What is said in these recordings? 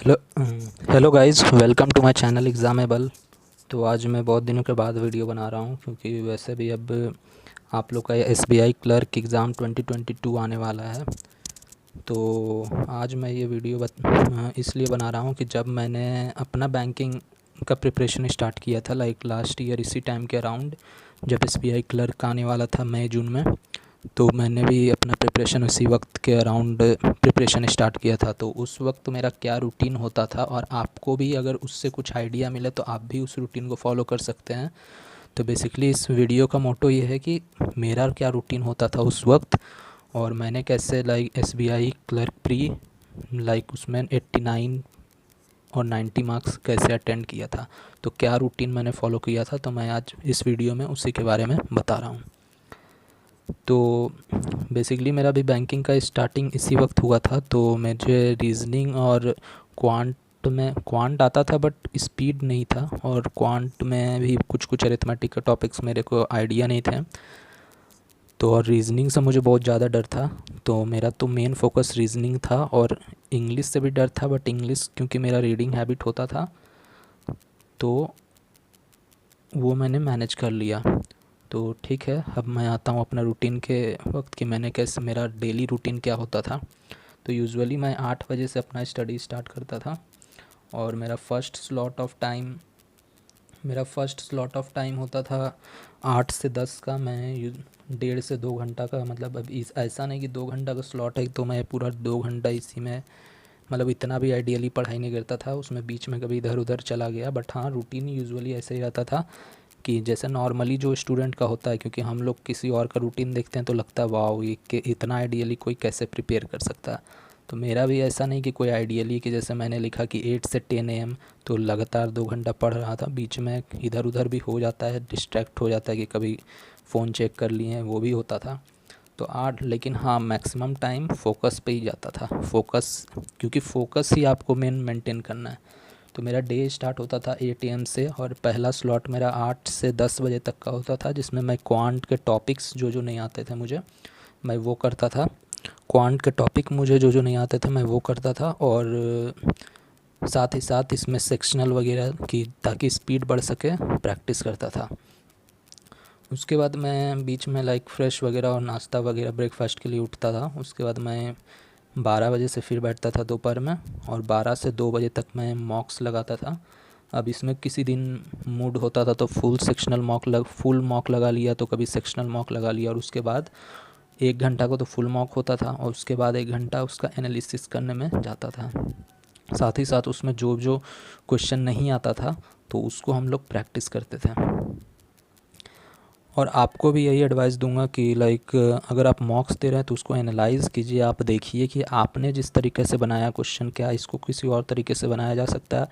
Hello hello guys, welcome to my channel examable. तो आज मैं बहुत दिनों के बाद वीडियो बना रहा हूँ क्योंकि वैसे भी अब आप लोग का एसबीआई क्लर्क एग्ज़ाम 2022 आने वाला है। तो आज मैं ये वीडियो इसलिए बना रहा हूँ कि जब मैंने अपना बैंकिंग का प्रिपरेशन स्टार्ट किया था लाइक लास्ट ईयर इसी टाइम के अराउंड, जब एसबीआई क्लर्क आने वाला था मई जून में, तो मैंने भी अपना प्रिपरेशन उसी वक्त के अराउंड प्रिपरेशन स्टार्ट किया था। तो उस वक्त मेरा क्या रूटीन होता था, और आपको भी अगर उससे कुछ आइडिया मिले तो आप भी उस रूटीन को फॉलो कर सकते हैं। तो बेसिकली इस वीडियो का मोटो ये है कि मेरा क्या रूटीन होता था उस वक्त, और मैंने कैसे like SBI clerk pre like उसमें 89 और 90 मार्क्स कैसे अटेंड किया था। तो क्या रूटीन मैंने फॉलो किया था, तो मैं आज इस वीडियो में उसी के बारे में बता रहा हूँ। तो बेसिकली मेरा भी बैंकिंग का स्टार्टिंग इसी वक्त हुआ था। तो मुझे रीजनिंग और क्वांट आता था बट स्पीड नहीं था, और क्वांट में भी कुछ कुछ अरिथमेटिक के टॉपिक्स मेरे को आइडिया नहीं थे। तो और रीजनिंग से मुझे बहुत ज़्यादा डर था, तो मेरा तो मेन फोकस रीजनिंग था। और इंग्लिश से भी डर था, बट इंग्लिश क्योंकि मेरा रीडिंग हैबिट होता था तो वो मैंने मैनेज कर लिया। तो ठीक है, अब मैं आता हूँ अपना रूटीन के वक्त कि मैंने कैसे मेरा डेली रूटीन क्या होता था। तो यूजुअली मैं 8 बजे से अपना स्टडी स्टार्ट करता था, और मेरा फर्स्ट स्लॉट ऑफ टाइम होता था 8 से 10 का। मैं 1.5 से 2 घंटा का, मतलब अब इस ऐसा नहीं कि 2 घंटा का स्लॉट है तो मैं पूरा 2 घंटा इसी में, मतलब इतना भी आइडियली पढ़ाई नहीं करता था, उसमें बीच में कभी इधर उधर चला गया। बट हाँ, रूटीन यूजुअली ऐसे ही रहता था कि जैसे नॉर्मली जो स्टूडेंट का होता है, क्योंकि हम लोग किसी और का रूटीन देखते हैं तो लगता है वाह ये कि इतना आइडियली कोई कैसे प्रिपेयर कर सकता है। तो मेरा भी ऐसा नहीं कि कोई आइडियली कि जैसे मैंने लिखा कि 8 से 10 AM, तो लगातार 2 घंटा पढ़ रहा था। बीच में इधर उधर भी हो जाता है, डिस्ट्रैक्ट हो जाता है कि कभी फ़ोन चेक कर लिए हैं, वो भी होता था। तो 8, लेकिन हाँ मैक्सिमम टाइम फोकस पे ही जाता था। फोकस, क्योंकि फोकस ही आपको मेन मेंटेन करना है। तो मेरा डे स्टार्ट होता था 8 AM से, और पहला स्लॉट मेरा 8 से 10 बजे तक का होता था, जिसमें मैं क्वांट के टॉपिक्स जो जो नहीं आते थे मुझे, मैं वो करता था। क्वांट के टॉपिक मुझे जो जो नहीं आते थे मैं वो करता था, और साथ ही साथ इसमें सेक्शनल वगैरह की, ताकि स्पीड बढ़ सके, प्रैक्टिस करता था। उसके बाद मैं बीच में लाइक फ्रेश वगैरह और नाश्ता वगैरह ब्रेकफास्ट के लिए उठता था। उसके बाद मैं 12 बजे से फिर बैठता था दोपहर में, और 12 से 2 बजे तक मैं मॉक्स लगाता था। अब इसमें किसी दिन मूड होता था तो फुल मॉक लगा लिया, तो कभी सेक्शनल मॉक लगा लिया, और उसके बाद 1 घंटा को तो फुल मॉक होता था, और उसके बाद 1 घंटा उसका एनालिसिस करने में जाता था। साथ ही साथ उसमें जो जो क्वेश्चन नहीं आता था तो उसको हम लोग प्रैक्टिस करते थे। और आपको भी यही एडवाइस दूंगा कि लाइक अगर आप मॉक्स दे रहे हैं तो उसको एनालाइज़ कीजिए। आप देखिए कि आपने जिस तरीके से बनाया क्वेश्चन, क्या इसको किसी और तरीके से बनाया जा सकता है।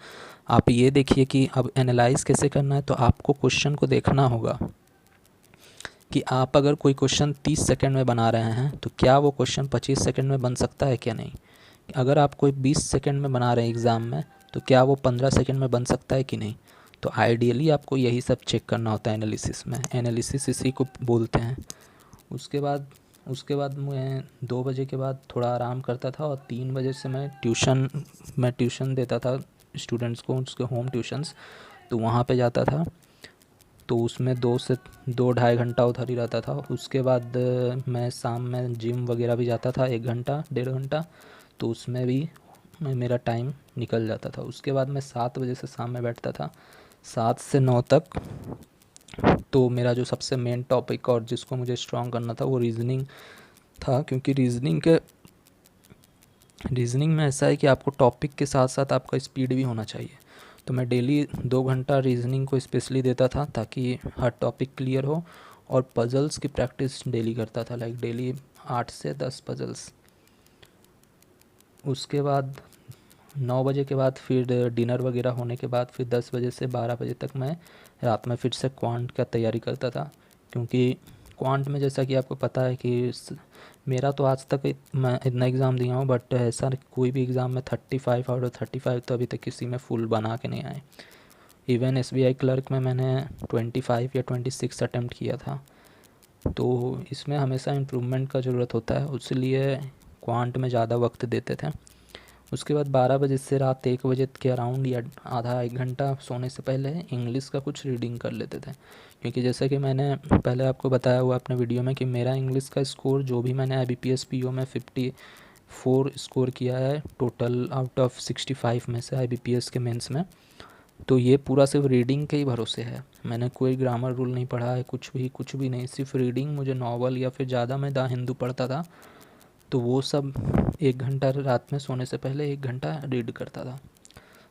आप ये देखिए कि अब एनालाइज़ कैसे करना है। तो आपको क्वेश्चन को देखना होगा कि आप अगर कोई क्वेश्चन 30 सेकंड में बना रहे हैं तो क्या वो क्वेश्चन 25 सेकंड में बन सकता है क्या नहीं। अगर आप कोई 20 सेकंड में बना रहे हैं एग्ज़ाम में, तो क्या वो 15 सेकंड में बन सकता है कि नहीं। तो आइडियली आपको यही सब चेक करना होता है एनालिसिस में। एनालिसिस इसी को बोलते हैं। उसके बाद उसके बाद मैं 2 बजे के बाद थोड़ा आराम करता था, और 3 बजे से मैं ट्यूशन देता था स्टूडेंट्स को, उसके होम ट्यूशन्स। तो वहाँ पे जाता था, तो उसमें 2 से 2 ढाई घंटा उधर ही रहता था। उसके बाद मैं शाम में जिम वगैरह भी जाता था, 1 घंटा 1.5 घंटा, तो उसमें भी मेरा टाइम निकल जाता था। उसके बाद मैं 7 बजे से शाम में बैठता था, 7 से 9 तक। तो मेरा जो सबसे मेन टॉपिक और जिसको मुझे स्ट्रॉन्ग करना था वो रीज़निंग था, क्योंकि रीज़निंग में ऐसा है कि आपको टॉपिक के साथ साथ आपका स्पीड भी होना चाहिए। तो मैं डेली 2 घंटा रीज़निंग को स्पेशली देता था ताकि हर टॉपिक क्लियर हो, और पज़ल्स की प्रैक्टिस डेली करता था, लाइक डेली 8 से 10 पज़ल्स। उसके बाद 9 बजे के बाद फिर डिनर वगैरह होने के बाद फिर 10 बजे से 12 बजे तक मैं रात में फिर से क्वांट का तैयारी करता था। क्योंकि क्वांट में जैसा कि आपको पता है कि मेरा तो आज तक मैं इतना एग्ज़ाम दिया हूँ, बट ऐसा कोई भी एग्ज़ाम में 35 आउट ऑफ 35 तो अभी तक किसी में फुल बना के नहीं आए। इवन एसबीआई क्लर्क में मैंने 25 या 26 अटैम्प्ट किया था। तो इसमें हमेशा इम्प्रूवमेंट का ज़रूरत होता है, इसलिए क्वांट में ज़्यादा वक्त देते थे। उसके बाद 12 बजे से रात 1 बजे के अराउंड या आधा 1 घंटा सोने से पहले इंग्लिश का कुछ रीडिंग कर लेते थे, क्योंकि जैसे कि मैंने पहले आपको बताया हुआ अपने वीडियो में कि मेरा इंग्लिश का स्कोर जो भी मैंने IBPS PO में 54 स्कोर किया है टोटल आउट ऑफ 65 में से IBPS के मेंस में, तो ये पूरा सिर्फ रीडिंग के ही भरोसे है। मैंने कोई ग्रामर रूल नहीं पढ़ा है, कुछ भी नहीं, सिर्फ रीडिंग। मुझे नॉवल या फिर ज़्यादा मैं द हिंदू पढ़ता था, तो वो सब 1 घंटा रात में सोने से पहले 1 घंटा रीड करता था।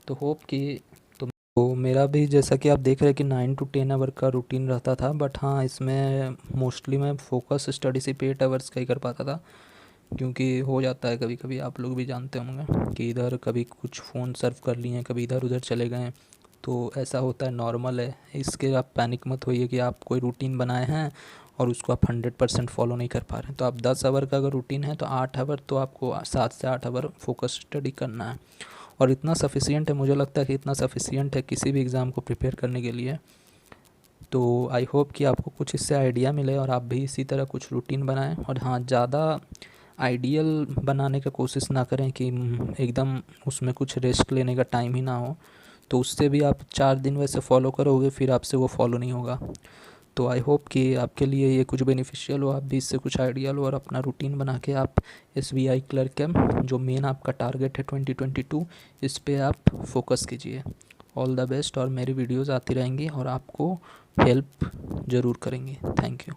तो होप कि तो मेरा भी जैसा कि आप देख रहे हैं कि 9 to 10 आवर का रूटीन रहता था, बट हाँ इसमें मोस्टली मैं फोकस स्टडी सिर्फ 8 आवर्स का ही कर पाता था, क्योंकि हो जाता है कभी कभी, आप लोग भी जानते होंगे कि इधर कभी कुछ फ़ोन सर्व कर लिए, कभी इधर उधर चले गए, तो ऐसा होता है, नॉर्मल है। इसके आप पैनिक मत होइए कि आप कोई रूटीन बनाए हैं और उसको आप 100% फॉलो नहीं कर पा रहे हैं। तो आप 10 आवर का अगर रूटीन है तो 8 आवर तो आपको 7 से 8 आवर फोकस स्टडी करना है, और इतना सफिशियंट है, मुझे लगता है कि इतना सफिशियंट है किसी भी एग्ज़ाम को प्रिपेयर करने के लिए। तो आई होप कि आपको कुछ इससे आइडिया मिले और आप भी इसी तरह कुछ रूटीन बनाएं। और हाँ, ज़्यादा आइडियल बनाने का कोशिश ना करें कि एकदम उसमें कुछ रिस्क लेने का टाइम ही ना हो, तो उससे भी आप 4 दिन वैसे फॉलो करोगे फिर आपसे वो फॉलो नहीं होगा। तो आई होप कि आपके लिए ये कुछ बेनिफिशियल हो, आप भी इससे कुछ आइडिया लो और अपना रूटीन बना के आप SBI क्लर्क का जो मेन आपका टारगेट है 2022, इस पे आप फोकस कीजिए। ऑल द बेस्ट, और मेरी वीडियोज़ आती रहेंगी और आपको हेल्प ज़रूर करेंगी। Thank you.